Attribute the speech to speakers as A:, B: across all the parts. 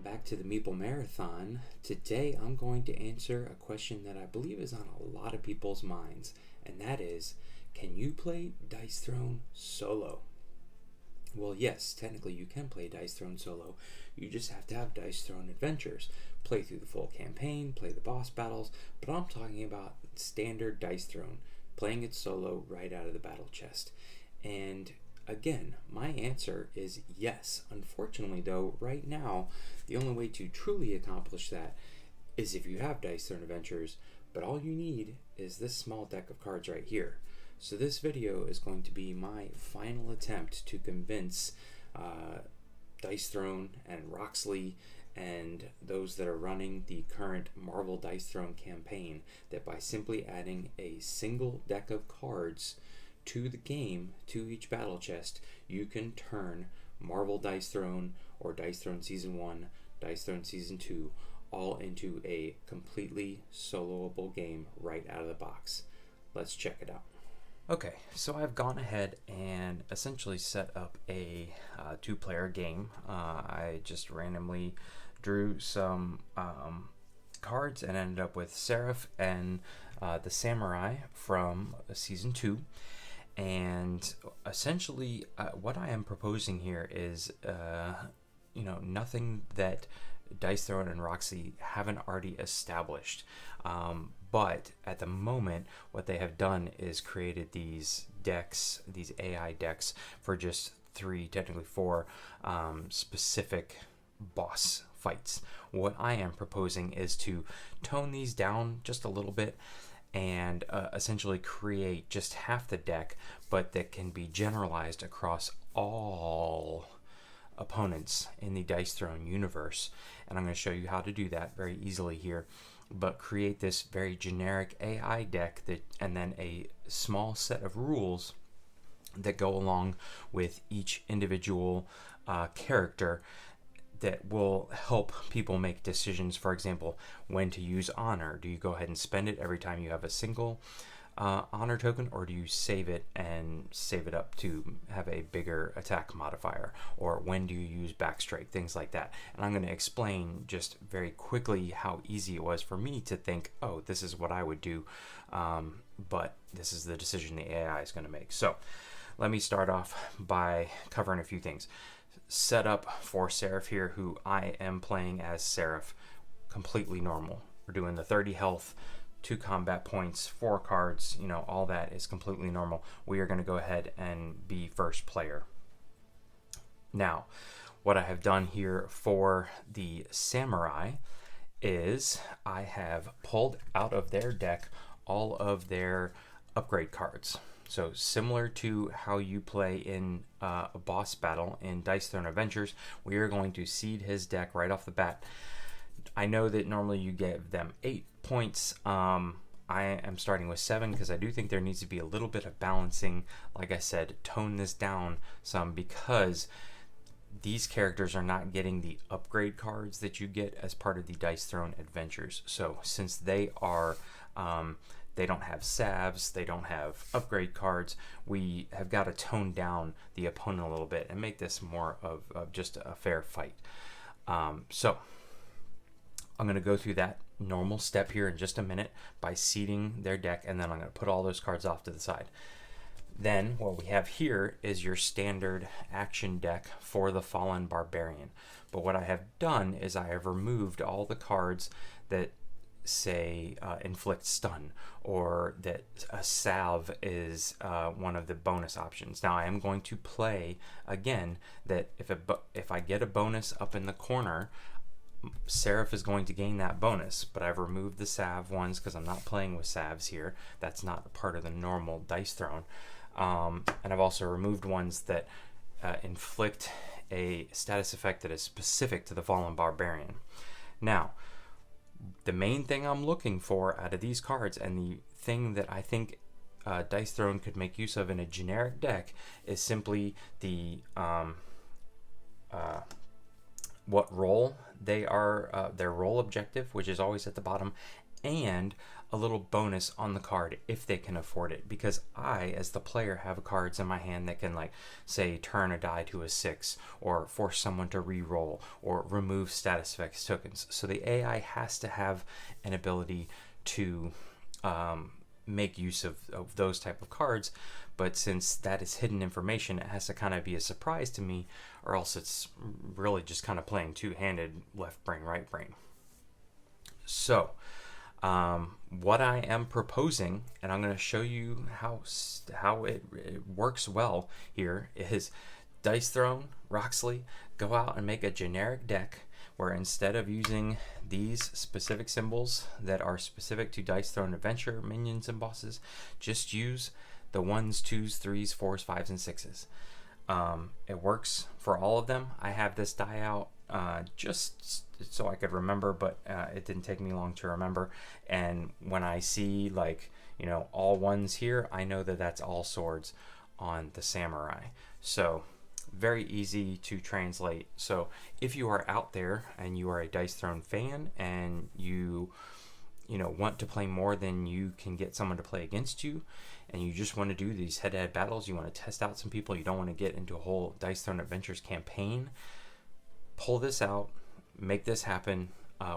A: welcome back to the Meeple Marathon. Today I'm going to answer a question that I believe is on a lot of people's minds, and that is, can you play Dice Throne solo? Well, yes, technically you can play Dice Throne solo. You just have to have Dice Throne Adventures. Play through the full campaign, play the boss battles, but I'm talking about standard Dice Throne, playing it solo right out of the battle chest. And again, my answer is yes. Unfortunately, though, right now, the only way to truly accomplish that is if you have Dice Throne Adventures, but all you need is this small deck of cards right here. So this video is going to be my final attempt to convince Dice Throne and Roxley and those that are running the current Marvel Dice Throne campaign that by simply adding a single deck of cards to the game, to each battle chest, you can turn Marvel Dice Throne or Dice Throne Season 1, Dice Throne Season 2 all into a completely soloable game right out of the box. Let's check it out. Okay, so I've gone ahead and essentially set up a two-player game. I just randomly drew some cards and ended up with Seraph and the Samurai from Season 2. And essentially, what I am proposing here is, nothing that Dice Throne and Roxy haven't already established. But at the moment, what they have done is created these decks, these AI decks, for just 3, technically 4, specific boss fights. What I am proposing is to tone these down just a little bit and essentially create just half the deck, but that can be generalized across all opponents in the Dice Throne universe. And I'm going to show you how to do that very easily here, but create this very generic AI deck and then a small set of rules that go along with each individual character that will help people make decisions. For example, when to use honor. Do you go ahead and spend it every time you have a single honor token, or do you save it and save it up to have a bigger attack modifier? Or when do you use backstrike? Things like that. And I'm going to explain just very quickly how easy it was for me to think, oh, this is what I would do, but this is the decision the AI is going to make. So let me start off by covering a few things. Set up for Seraph here, who I am playing as Seraph, completely normal. We're doing the 30 health, 2 combat points, 4 cards, all that is completely normal. We are going to go ahead and be first player. Now, what I have done here for the Samurai is I have pulled out of their deck all of their upgrade cards. So similar to how you play in a boss battle in Dice Throne Adventures, we are going to seed his deck right off the bat. I know that normally you give them 8 points. I am starting with 7 because I do think there needs to be a little bit of balancing. Like I said, tone this down some because these characters are not getting the upgrade cards that you get as part of the Dice Throne Adventures. So since they are... they don't have salves, they don't have upgrade cards, we have got to tone down the opponent a little bit and make this more of just a fair fight. So I'm going to go through that normal step here in just a minute by seeding their deck, and then I'm going to put all those cards off to the side. Then what we have here is your standard action deck for the Fallen Barbarian. But what I have done is I have removed all the cards that say inflict stun, or that a salve is one of the bonus options. Now I am going to play again that if I get a bonus up in the corner, Seraph is going to gain that bonus, but I've removed the salve ones because I'm not playing with salves here. That's not part of the normal Dice Throne. And I've also removed ones that inflict a status effect that is specific to the Fallen Barbarian. Now, the main thing I'm looking for out of these cards, and the thing that I think Dice Throne could make use of in a generic deck, is simply the what role they are, their role objective, which is always at the bottom, and a little bonus on the card if they can afford it, because I, as the player, have cards in my hand that can, like, say, turn a die to a 6, or force someone to re-roll, or remove status effects tokens. So the AI has to have an ability to make use of those type of cards. But since that is hidden information, it has to kind of be a surprise to me, or else it's really just kind of playing two-handed, left brain, right brain. So what I am proposing, and I'm going to show you how it works well here, is Dice Throne, Roxley, go out and make a generic deck where instead of using these specific symbols that are specific to Dice Throne Adventure minions and bosses, just use the 1s, 2s, 3s, 4s, 5s, and 6s. It works for all of them. I have this die out just so I could remember, but it didn't take me long to remember. And when I see, like, you know, all 1s here, I know that that's all swords on the samurai. So very easy to translate. So if you are out there and you are a Dice Throne fan and you know, want to play more than you can get someone to play against you, and you just want to do these head-to-head battles, you want to test out some people, you don't want to get into a whole Dice Throne Adventures campaign, pull this out, make this happen.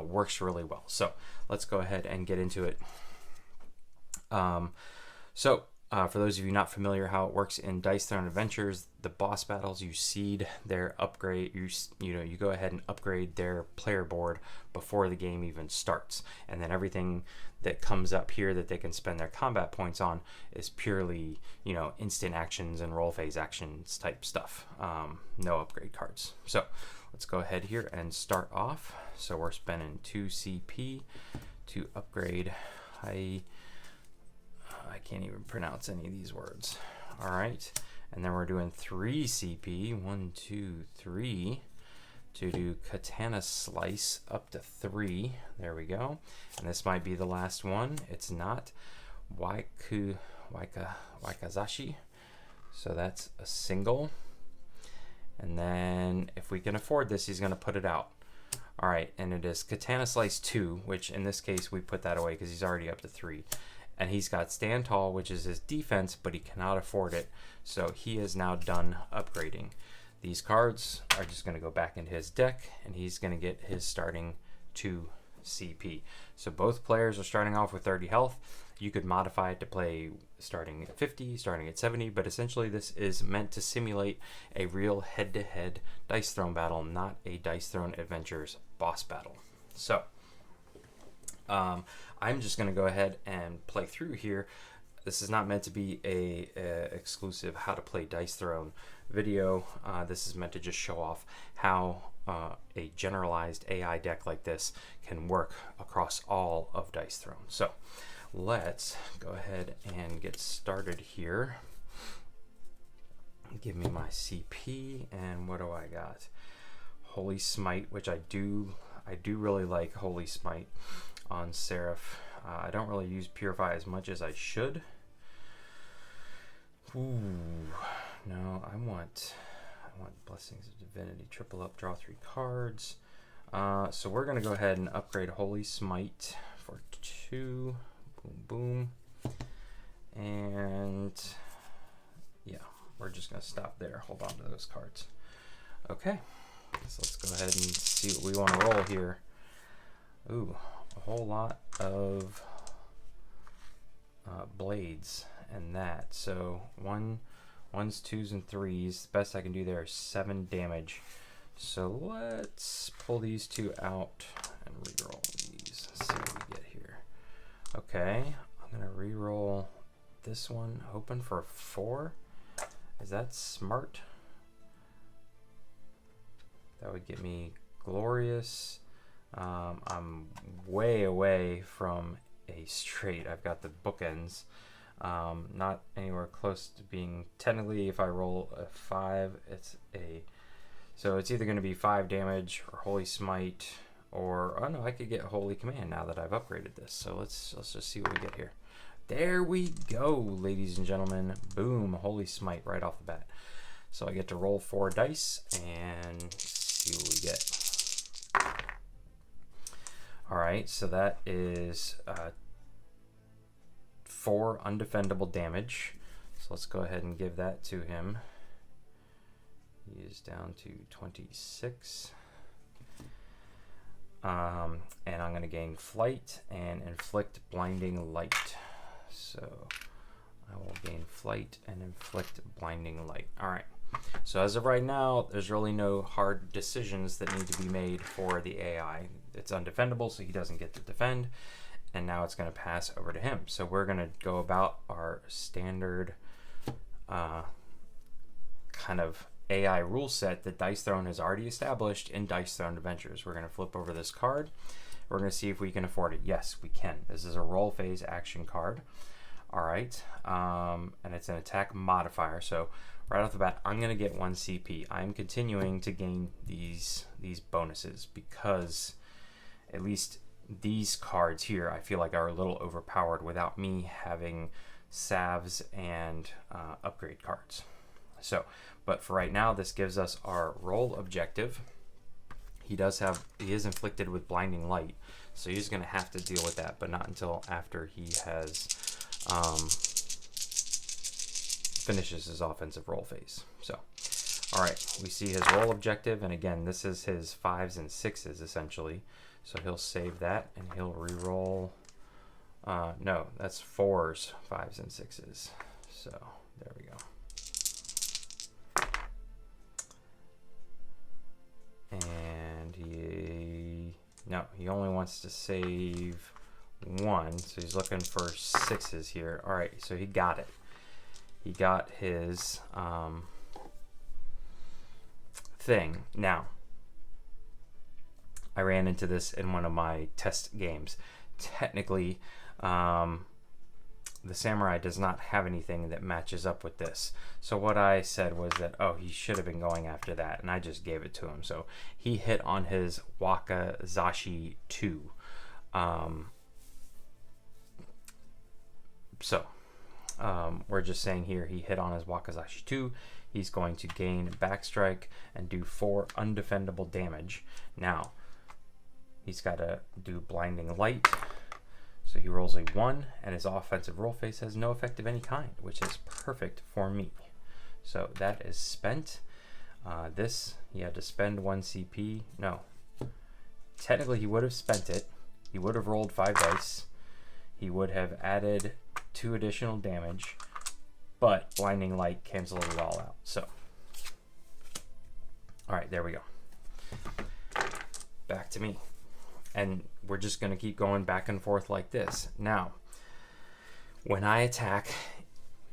A: Works really well. So let's go ahead and get into it. For those of you not familiar how it works in Dice Throne Adventures, the boss battles, you seed their upgrade, you go ahead and upgrade their player board before the game even starts, and then everything that comes up here that they can spend their combat points on is purely, you know, instant actions and roll phase actions type stuff. No upgrade cards. So let's go ahead here and start off. So we're spending 2 CP to upgrade I can't even pronounce any of these words. All right, and then we're doing 3 CP, 1, 2, 3, to do Katana Slice up to 3. There we go. And this might be the last one. It's not. Waikazashi. So that's a single. And then if we can afford this, he's going to put it out. All right, and it is Katana Slice 2, which in this case we put that away because he's already up to 3. And he's got Stand Tall, which is his defense, but he cannot afford it. So he is now done upgrading. These cards are just going to go back into his deck, and he's going to get his starting 2 CP. So both players are starting off with 30 health. You could modify it to play starting at 50, starting at 70, but essentially this is meant to simulate a real head-to-head Dice Throne battle, not a Dice Throne Adventures boss battle. So I'm just going to go ahead and play through here. This is not meant to be a exclusive how to play Dice Throne video. This is meant to just show off how a generalized AI deck like this can work across all of Dice Throne. So let's go ahead and get started here. Give me my CP, and what do I got? Holy Smite, which I do really like Holy Smite on Seraph. I don't really use Purify as much as I should. Ooh, no, I want Blessings of Divinity. Triple up, draw 3 cards. So we're gonna go ahead and upgrade Holy Smite for 2. Boom, boom. And yeah, we're just gonna stop there. Hold on to those cards. Okay, so let's go ahead and see what we want to roll here. Ooh, a whole lot of blades and that. So 1s, 2s, and 3s. The best I can do there is 7 damage. So let's pull these 2 out and reroll these. Let's see what we get here. Okay, I'm gonna reroll this one, hoping for 4. Is that smart? That would get me Glorious. I'm way away from a straight. I've got the bookends. Not anywhere close to being, technically if I roll a 5, it's a, so it's either going to be 5 damage or Holy Smite, or, oh no, I could get Holy Command now that I've upgraded this. So let's just see what we get here. There we go, ladies and gentlemen. Boom, Holy Smite right off the bat. So I get to roll 4 dice and see what we get. All right, so that is 4 undefendable damage. So let's go ahead and give that to him. He is down to 26. And I'm going to gain flight and inflict blinding light. So I will gain flight and inflict blinding light. All right. So as of right now, there's really no hard decisions that need to be made for the AI. It's undefendable, so he doesn't get to defend. And now it's going to pass over to him. So we're going to go about our standard kind of AI rule set that Dice Throne has already established in Dice Throne Adventures. We're going to flip over this card. We're going to see if we can afford it. Yes, we can. This is a roll phase action card. All right. And it's an attack modifier. So right off the bat, I'm going to get 1 CP. I'm continuing to gain these bonuses because at least these cards here I feel like are a little overpowered without me having salves and upgrade cards. So, but for right now, this gives us our roll objective. He is inflicted with blinding light, so he's going to have to deal with that, but not until after he has finishes his offensive roll phase. So, all right, we see his roll objective, and again, this is his 5s and 6s essentially. So he'll save that, and he'll re-roll. No, that's 4s, 5s, and 6s. So there we go. And he only wants to save 1, so he's looking for 6s here. All right, so he got it. He got his thing. Now, I ran into this in one of my test games. Technically, the samurai does not have anything that matches up with this. So what I said was that, oh, he should have been going after that, and I just gave it to him. So he hit on his Wakizashi 2. We're just saying here he hit on his Wakizashi 2. He's going to gain backstrike and do 4 undefendable damage. Now, he's got to do blinding light. So he rolls a 1, and his offensive roll phase has no effect of any kind, which is perfect for me. So that is spent. This, he had to spend 1 CP. No. Technically, he would have spent it. He would have rolled 5 dice. He would have added 2 additional damage, but blinding light canceled it all out. So, all right, there we go. Back to me. And we're just going to keep going back and forth like this. Now, when I attack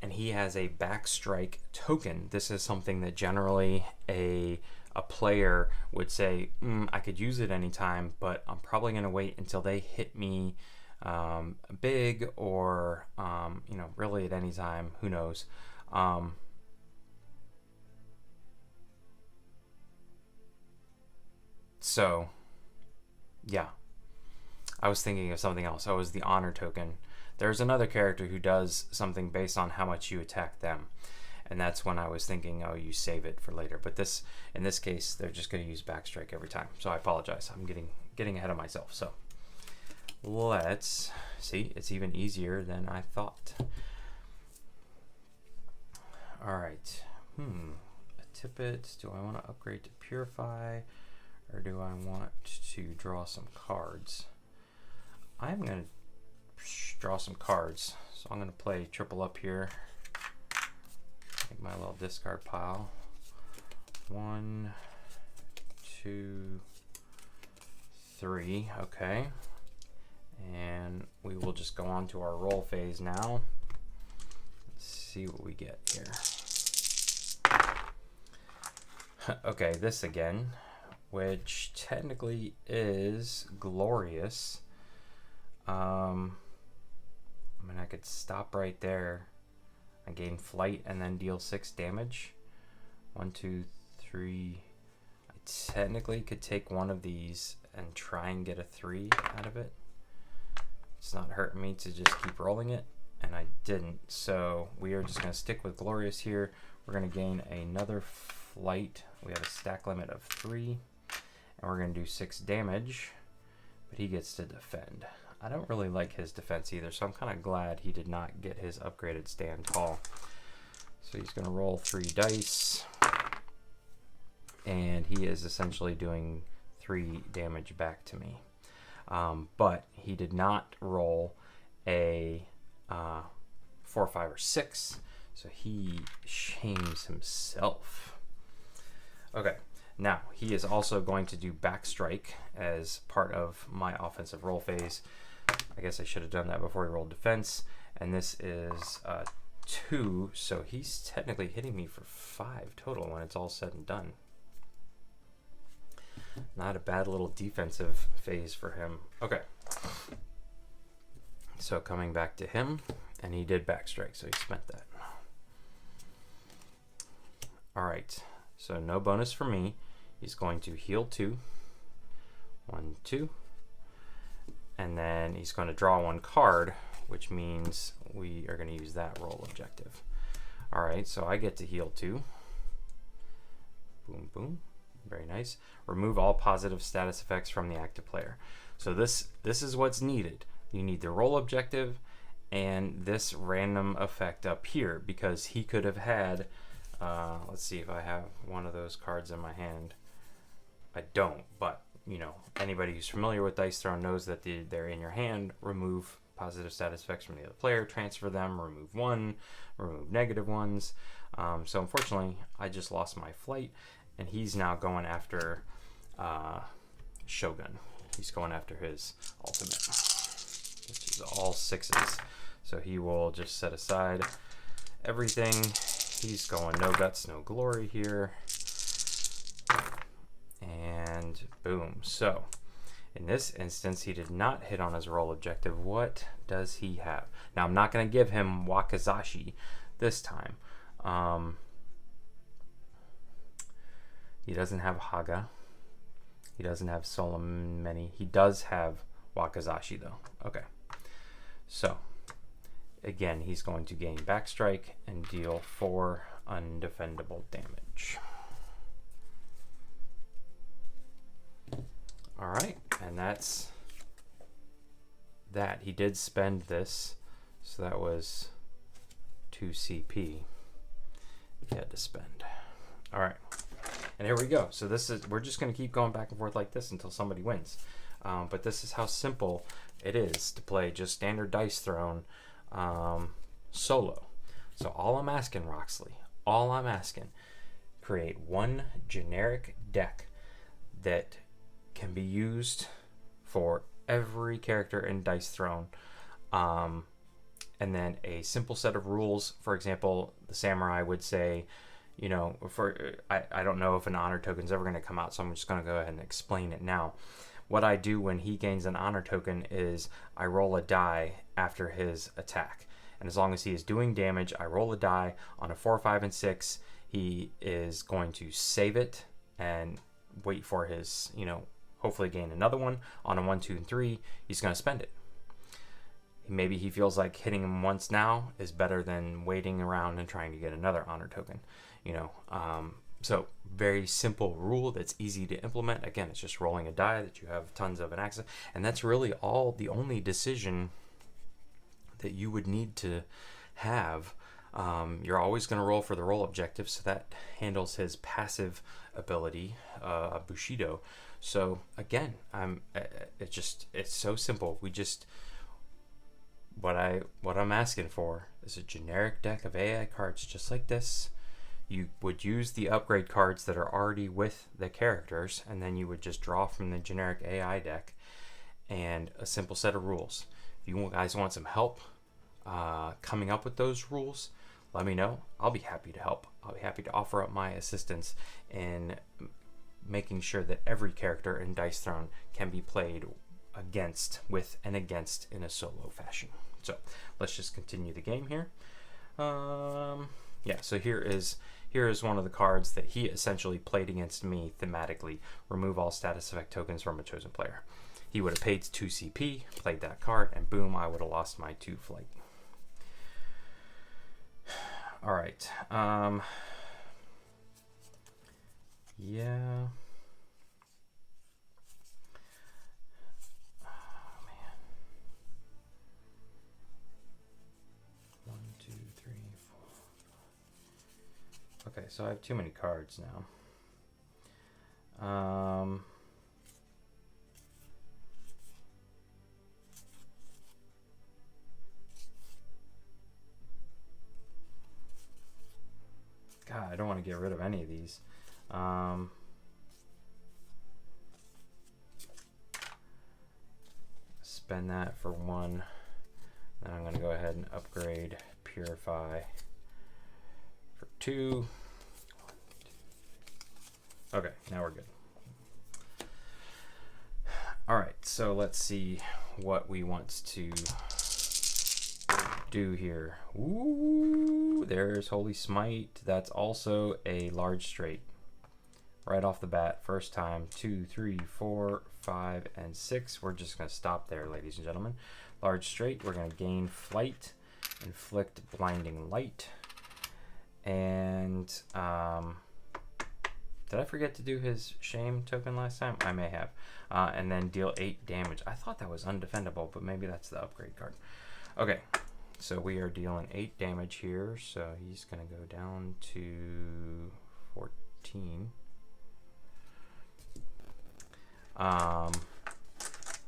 A: and he has a backstrike token, this is something that generally a player would say, I could use it anytime, but I'm probably going to wait until they hit me big or, really at any time. Who knows? So, yeah. I was thinking of something else. Oh, it was the honor token. There's another character who does something based on how much you attack them. And that's when I was thinking, oh, you save it for later. But in this case, they're just going to use backstrike every time. So I apologize. I'm getting ahead of myself. So let's see. It's even easier than I thought. All right. A tippet. Do I want to upgrade to purify? Or do I want to draw some cards? I'm going to draw some cards. So I'm going to play triple up here. Make my little discard pile. 1, 2, 3. Okay. And we will just go on to our roll phase now. Let's see what we get here. Okay, this again, which technically is glorious. I could stop right there. I gain flight and then deal 6 damage. 1, 2, 3. I technically could take one of these and try and get a 3 out of it. It's not hurting me to just keep rolling it, and I didn't. So we are just going to stick with glorious here. We're going to gain another flight. We have a stack limit of 3. And we're going to do 6 damage, but he gets to defend. I don't really like his defense either, so I'm kind of glad he did not get his upgraded stand tall. So he's going to roll 3 dice, and he is essentially doing 3 damage back to me. But he did not roll a 4, 5, or 6, so he shames himself. Okay, now he is also going to do backstrike as part of my offensive roll phase. I guess I should have done that before he rolled defense, and this is 2, so he's technically hitting me for 5 total when it's all said and done. Not a bad little defensive phase for him. Okay. So coming back to him, and he did backstrike, so he spent that. All right. So no bonus for me. He's going to heal 2. 1, 2. And then he's going to draw 1 card, which means we are going to use that roll objective. All right, so I get to heal 2. Boom, boom. Very nice. Remove all positive status effects from the active player. So this is what's needed. You need the roll objective and this random effect up here, because he could have had, let's see if I have one of those cards in my hand. I don't, but you know, anybody who's familiar with Dice Throne knows that they're in your hand. Remove positive status effects from the other player, transfer them, remove 1, remove negative ones. So unfortunately, I just lost my flight. And he's now going after Shogun. He's going after his ultimate, which is all 6s. So he will just set aside everything. He's going no guts, no glory here. And boom. So in this instance, he did not hit on his roll objective. What does he have? Now, I'm not going to give him Wakizashi this time. He doesn't have Haga. He doesn't have Solomeni. He does have Wakizashi, though. Okay. So, again, he's going to gain backstrike and deal 4 undefendable damage. All right, and that's that. He did spend this, so that was 2 CP he had to spend. All right. And here we go. So we're just going to keep going back and forth like this until somebody wins. But this is how simple it is to play just standard Dice Throne solo. So all I'm asking, Roxley, create 1 generic deck that can be used for every character in Dice Throne. And then a simple set of rules. For example, the Samurai would say, you know, I don't know if an honor token is ever going to come out, so I'm just going to go ahead and explain it now. What I do when he gains an honor token is I roll a die after his attack. And as long as he is doing damage, I roll a die. On a 4, 5, and 6, he is going to save it and wait for his, you know, hopefully gain another one. On a 1, 2, and 3, he's going to spend it. Maybe he feels like hitting him once now is better than waiting around and trying to get another honor token. You know, so very simple rule that's easy to implement. Again, it's just rolling a die that you have tons of an access, and that's really the only decision that you would need to have. You're always going to roll for the roll objective, so that handles his passive ability, Bushido. So again, it's so simple. What I'm asking for is a generic deck of AI cards just like this. You would use the upgrade cards that are already with the characters, and then you would just draw from the generic AI deck and a simple set of rules. If you guys want some help coming up with those rules, let me know. I'll be happy to help. I'll be happy to offer up my assistance in making sure that every character in Dice Throne can be played with and against in a solo fashion. So let's just continue the game here. Yeah, so here is one of the cards that he essentially played against me thematically. Remove all status effect tokens from a chosen player. He would have paid 2 CP, played that card, and boom, I would have lost my 2 flight. All right. Yeah. Oh, man. so I have too many cards now. God, I don't want to get rid of any of these. Spend that for 1. Then I'm going to go ahead and upgrade Purify for 2. Okay, now we're good. All right, so let's see what we want to do here. Ooh, there's Holy Smite. That's also a large straight. Right off the bat, first time. 2, 3, 4, 5, and 6. We're just going to stop there, ladies and gentlemen. Large straight. We're going to gain flight, inflict blinding light, and did I forget to do his shame token last time? I may have. And then deal 8 damage. I thought that was undefendable, but maybe that's the upgrade card. Okay, so we are dealing 8 damage here. So he's going to go down to 14.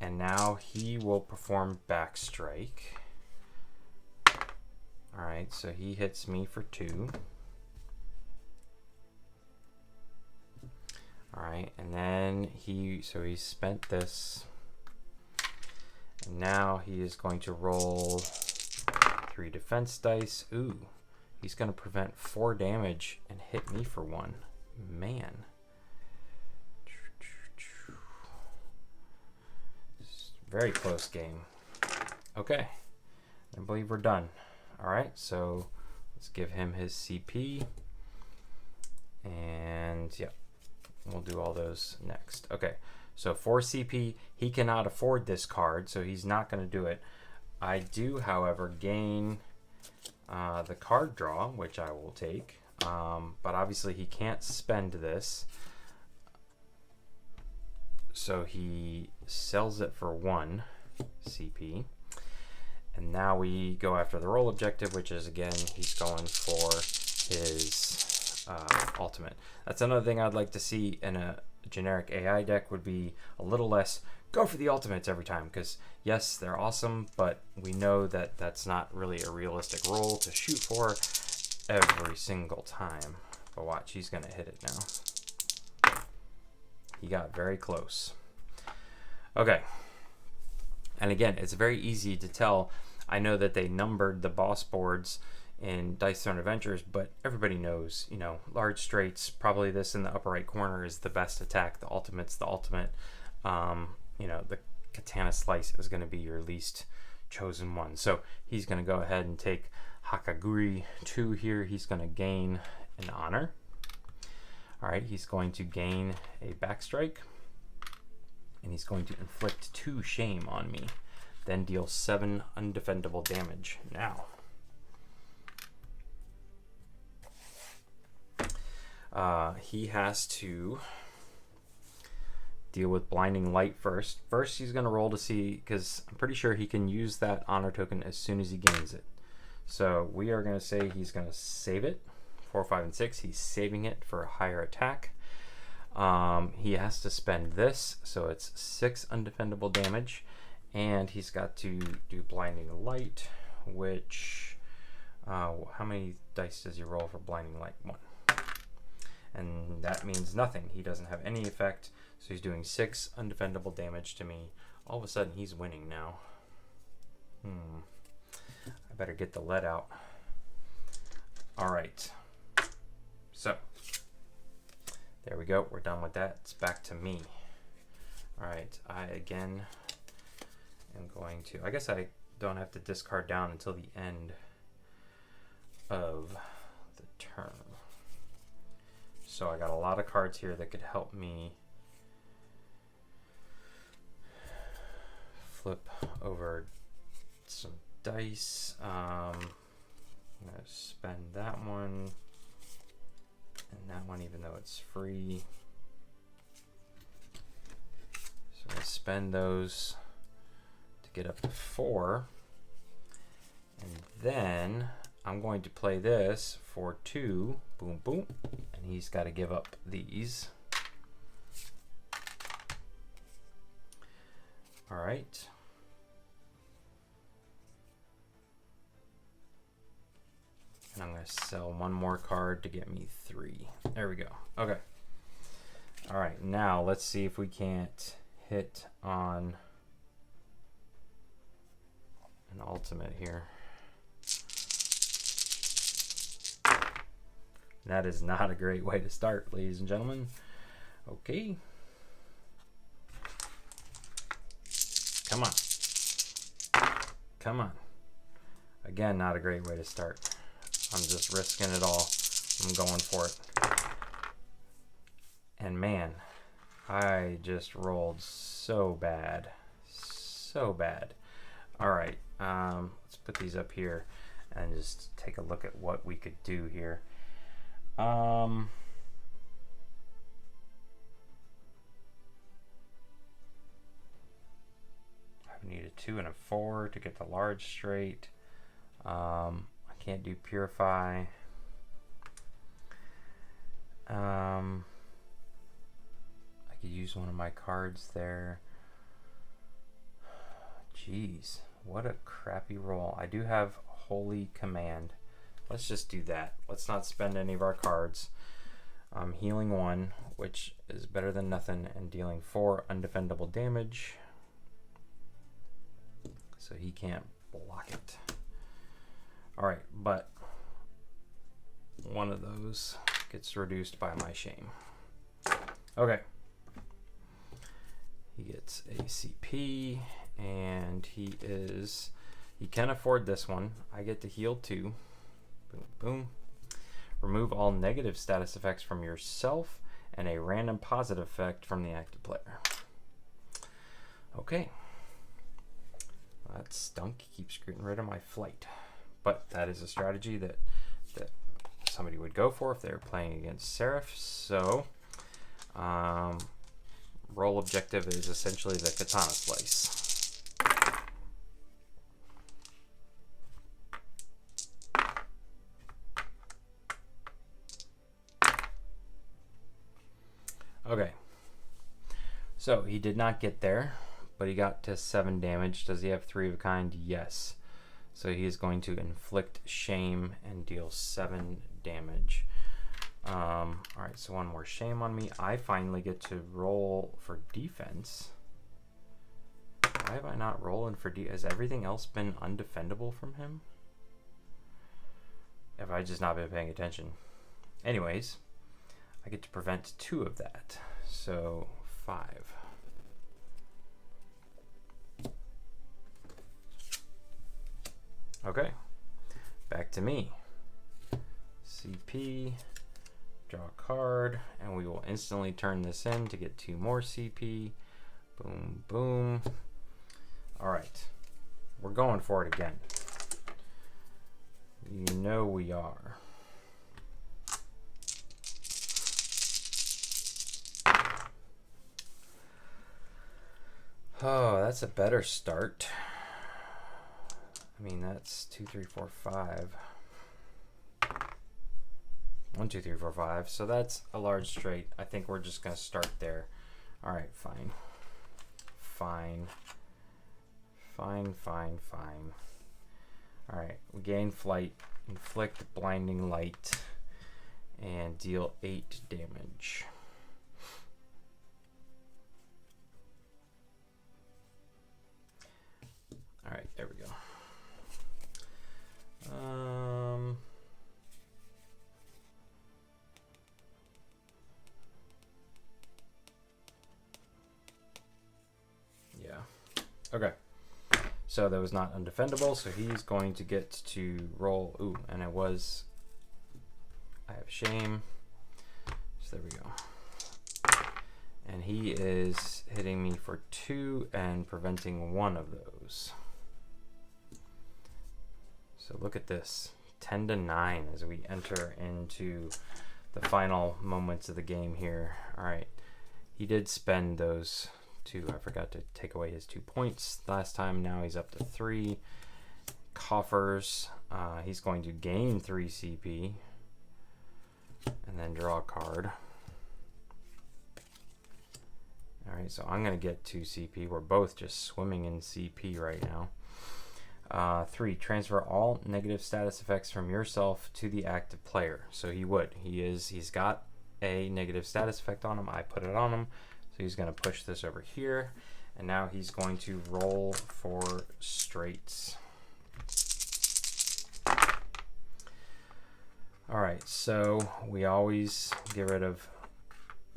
A: And now he will perform back strike. All right, so he hits me for 2. All right, and then he spent this, and now he is going to roll 3 defense dice. Ooh, he's going to prevent 4 damage and hit me for 1. Man. Very close game. Okay, I believe we're done. All right, so let's give him his CP, and yeah, we'll do all those next. Okay, so for CP, he cannot afford this card, so he's not going to do it. I do, however, gain the card draw, which I will take, but obviously he can't spend this. So he sells it for 1 CP. And now we go after the roll objective, which is, again, he's going for his ultimate. That's another thing I'd like to see in a generic AI deck, would be a little less go for the ultimates every time. Because, yes, they're awesome, but we know that that's not really a realistic roll to shoot for every single time. But watch, he's going to hit it now. He got very close. Okay. And again, it's very easy to tell. I know that they numbered the boss boards in Dice Throne Adventures, but everybody knows, you know, large straights, probably this in the upper right corner is the best attack. The ultimate's the ultimate. You know, the Katana Slice is going to be your least chosen one. So he's going to go ahead and take Hakaguri 2 here. He's going to gain an honor. All right, he's going to gain a backstrike, and he's going to inflict 2 shame on me, then deal 7 undefendable damage. Now, he has to deal with blinding light first. First, he's going to roll to see, because I'm pretty sure he can use that honor token as soon as he gains it. So we are going to say he's going to save it. 4, 5, and 6. He's saving it for a higher attack. He has to spend this, so it's 6 undefendable damage, and he's got to do blinding light, which how many dice does he roll for blinding light? 1. And that means nothing. He doesn't have any effect, so he's doing 6 undefendable damage to me. All of a sudden, he's winning now. I better get the lead out. All right. So, there we go. We're done with that. It's back to me. All right. I, again, am going to... I guess I don't have to discard down until the end of the turn. So I got a lot of cards here that could help me flip over some dice. I'm going to spend that one. And that one, even though it's free. So I spend those to get up to 4. And then I'm going to play this for 2. Boom, boom. And he's got to give up these. All right. And I'm going to sell 1 more card to get me 3. There we go. Okay. All right. Now let's see if we can't hit on an ultimate here. That is not a great way to start, ladies and gentlemen. Okay. Come on. Come on. Again, not a great way to start. I'm just risking it all. I'm going for it. And man, I just rolled so bad. So bad. All right. Let's put these up here and just take a look at what we could do here. I need a 2 and a 4 to get the large straight. I can't do purify. I could use one of my cards there. Jeez, what a crappy roll. I do have Holy Command. Let's just do that. Let's not spend any of our cards. I'm healing 1, which is better than nothing, and dealing 4 undefendable damage. So he can't block it. All right, but one of those gets reduced by my shame. Okay. He gets a CP, and he can afford this one. I get to heal 2. Boom, boom. Remove all negative status effects from yourself and a random positive effect from the active player. Okay. That stunk. Keeps getting rid of my flight. But that is a strategy that somebody would go for if they were playing against Seraph. So, role objective is essentially the Katana Slice. Okay, so he did not get there, but he got to 7 damage. Does he have 3 of a kind? Yes. So he is going to inflict shame and deal 7 damage. All right, so 1 more shame on me. I finally get to roll for defense. Why have I not rolling for Has everything else been undefendable from him? Have I just not been paying attention? Anyways, I get to prevent 2 of that. So 5. Okay, back to me. CP, draw a card, and we will instantly turn this in to get 2 more CP. Boom, boom. All right, we're going for it again. You know we are. Oh, that's a better start. I mean, that's 2, 3, 4, 5. 1, 2, 3, 4, 5. So that's a large straight. I think we're just going to start there. All right, fine. Fine. Fine, fine, fine. All right, we gain flight, inflict blinding light, and deal 8 damage. All right, there we go. Yeah. Okay. So that was not undefendable, so he's going to get to roll. Ooh, and it was. I have shame. So there we go. And he is hitting me for 2 and preventing 1 of those. So look at this, 10-9 as we enter into the final moments of the game here. All right, he did spend those 2. I forgot to take away his 2 points last time. Now he's up to 3 coffers. He's going to gain 3 CP and then draw a card. Alright, so I'm going to get 2 CP. We're both just swimming in CP right now. 3, transfer all negative status effects from yourself to the active player. So he would. He's got a negative status effect on him. I put it on him. So he's going to push this over here. And now he's going to roll for straights. Alright, so we always get rid of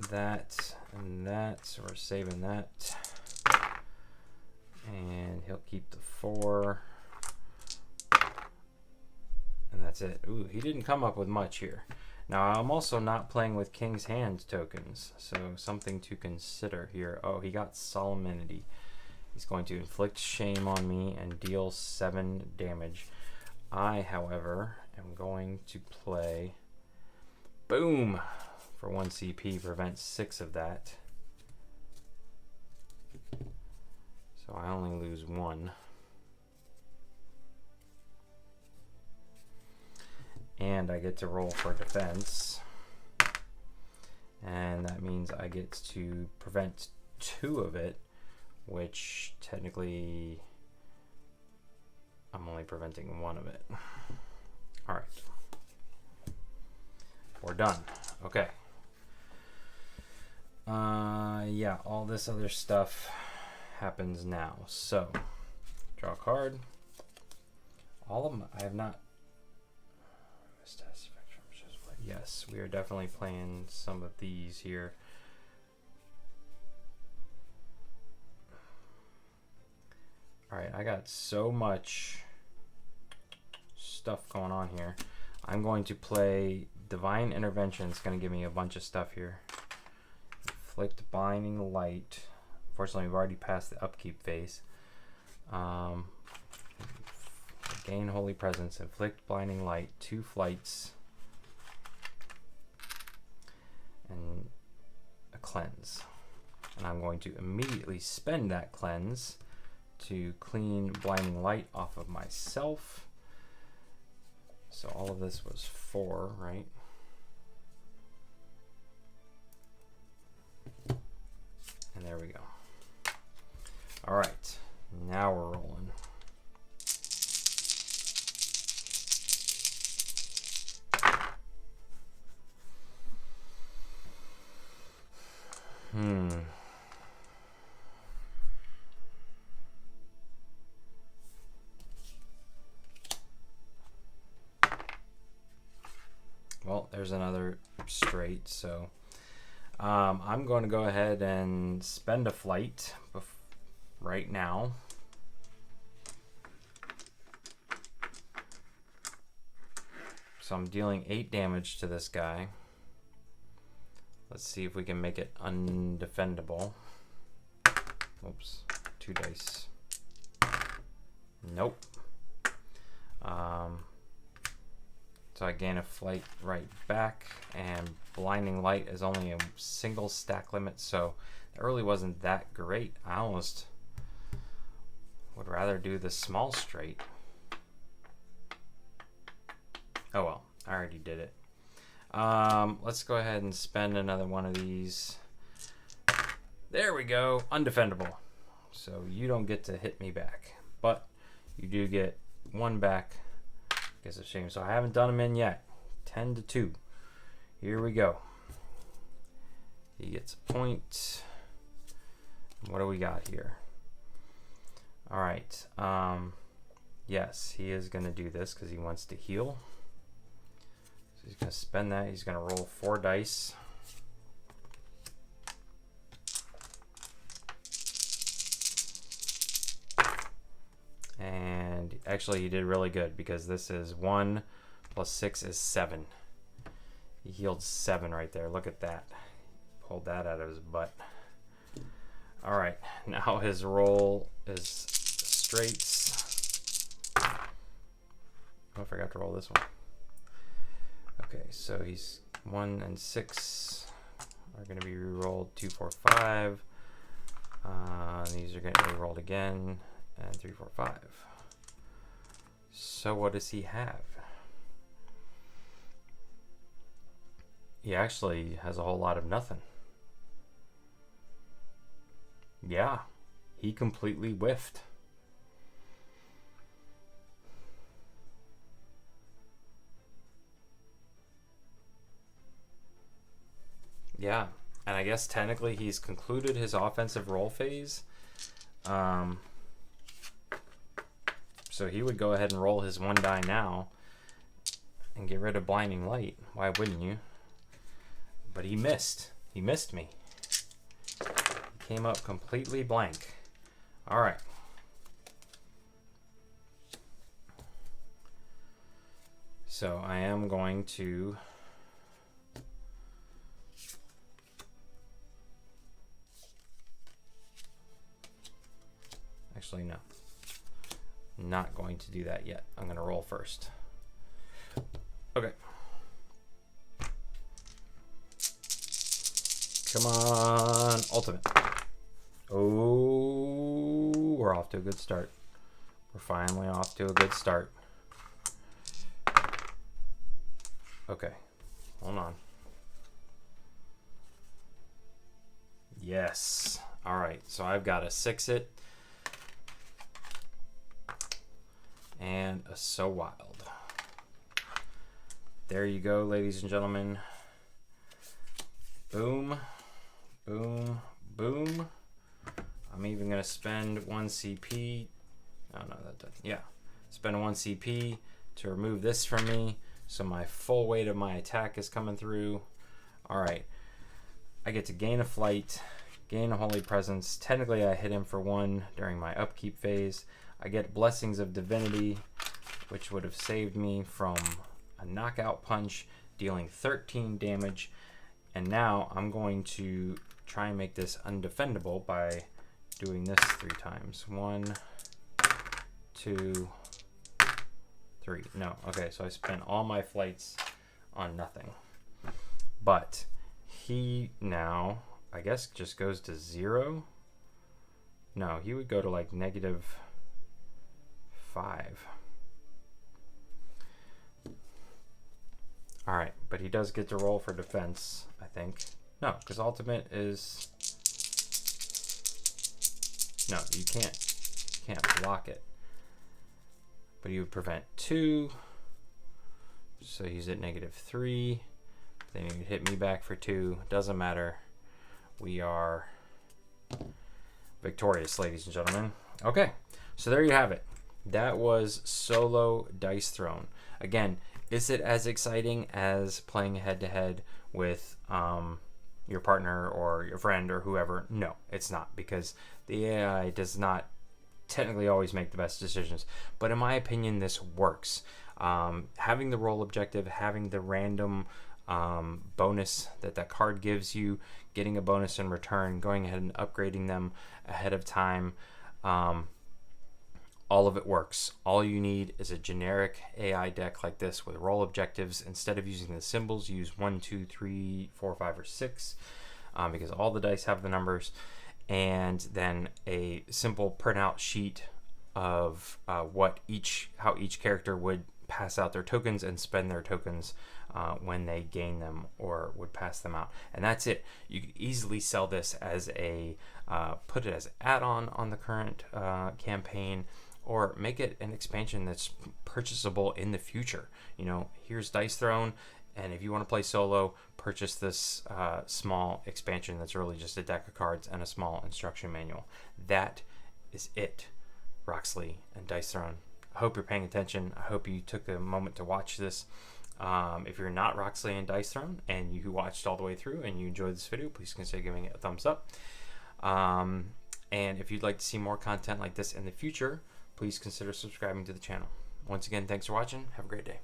A: that and that. So we're saving that. And he'll keep the 4. And that's it. Ooh, he didn't come up with much here. Now, I'm also not playing with King's Hand tokens, so something to consider here. Oh, he got Solemnity. He's going to inflict shame on me and deal 7 damage. I, however, am going to play Boom for 1 CP, prevent 6 of that. So I only lose 1. And I get to roll for defense. And that means I get to prevent 2 of it, which technically I'm only preventing 1 of it. All right. We're done. Okay. Yeah, all this other stuff happens now. So, draw a card. All of them, I have not. Yes, we are definitely playing some of these here. All right, I got so much stuff going on here. I'm going to play Divine Intervention. It's going to give me a bunch of stuff here. Inflict Blinding Light. Unfortunately, we've already passed the upkeep phase. Gain Holy Presence. Inflict Blinding Light. 2 flights. And a cleanse. And I'm going to immediately spend that cleanse to clean Blinding Light off of myself. So all of this was 4, right? And there we go. All right, now we're rolling. Well, there's another straight, so I'm going to go ahead and spend a flight right now. So I'm dealing 8 damage to this guy. Let's see if we can make it undefendable. Oops, 2 dice. Nope. So I gain a flight right back, and Blinding Light is only a single stack limit, so it really wasn't that great. I almost would rather do the small straight. Oh well, I already did it. Let's go ahead and spend another one of these. There we go, undefendable. So you don't get to hit me back, but you do get 1 back. Guess it's a shame. So I haven't done him in yet. 10-2. Here we go. He gets a point. What do we got here? All right. Yes, he is going to do this because he wants to heal. So he's going to spend that. He's going to roll 4 dice. And actually he did really good because this is 1 plus 6 is 7. He healed 7 right there. Look at that. Pulled that out of his butt. All right, now his roll is straights. Oh, I forgot to roll this one. Okay, so he's 1 and 6 are going to be re-rolled. 2, 4, 5. These are going to be rolled again. And 3, 4, 5. So what does he have? He actually has a whole lot of nothing. Yeah, he completely whiffed. Yeah, and I guess technically he's concluded his offensive role phase. So he would go ahead and roll his 1 die now and get rid of Blinding Light. Why wouldn't you? But he missed. He missed me. He came up completely blank. All right. So I am going to actually no. Not going to do that yet. I'm going to roll first. Okay. Come on, ultimate. Oh, we're off to a good start. We're finally off to a good start. Okay, hold on. Yes. All right, so I've got a 6-it and a So Wild. There you go, ladies and gentlemen. Boom, boom, boom. I'm even gonna spend 1 CP. Oh no, that doesn't. Yeah, spend 1 CP to remove this from me, so my full weight of my attack is coming through. All right, I get to gain a flight, gain a Holy Presence. Technically, I hit him for 1 during my upkeep phase. I get Blessings of Divinity, which would have saved me from a knockout punch, dealing 13 damage. And now I'm going to try and make this undefendable by doing this 3 times. 1, 2, 3. No, okay, so I spent all my flights on nothing. But he now, I guess, just goes to 0. No, he would go to like -5. All right, but he does get to roll for defense, I think. No, because ultimate is... No, you can't block it. But he would prevent 2. So he's at -3. Then he would hit me back for 2. Doesn't matter. We are victorious, ladies and gentlemen. Okay, so there you have it. That was solo Dice Throne. Again, is it as exciting as playing head-to-head with your partner or your friend or whoever? No, it's not, because the AI does not technically always make the best decisions. But in my opinion, this works. Having the roll objective, having the random bonus that card gives you, getting a bonus in return, going ahead and upgrading them ahead of time, all of it works. All you need is a generic AI deck like this with roll objectives. Instead of using the symbols, use 1, 2, 3, 4, 5, or 6, because all the dice have the numbers. And then a simple printout sheet of how each character would pass out their tokens and spend their tokens when they gain them or would pass them out. And that's it. You could easily sell this as put it as an add-on on the current campaign, or make it an expansion that's purchasable in the future. You know, here's Dice Throne, and if you want to play solo, purchase this small expansion that's really just a deck of cards and a small instruction manual. That is it, Roxley and Dice Throne. I hope you're paying attention. I hope you took a moment to watch this. If you're not Roxley and Dice Throne and you watched all the way through and you enjoyed this video, please consider giving it a thumbs up. And if you'd like to see more content like this in the future, please consider subscribing to the channel. Once again, thanks for watching. Have a great day.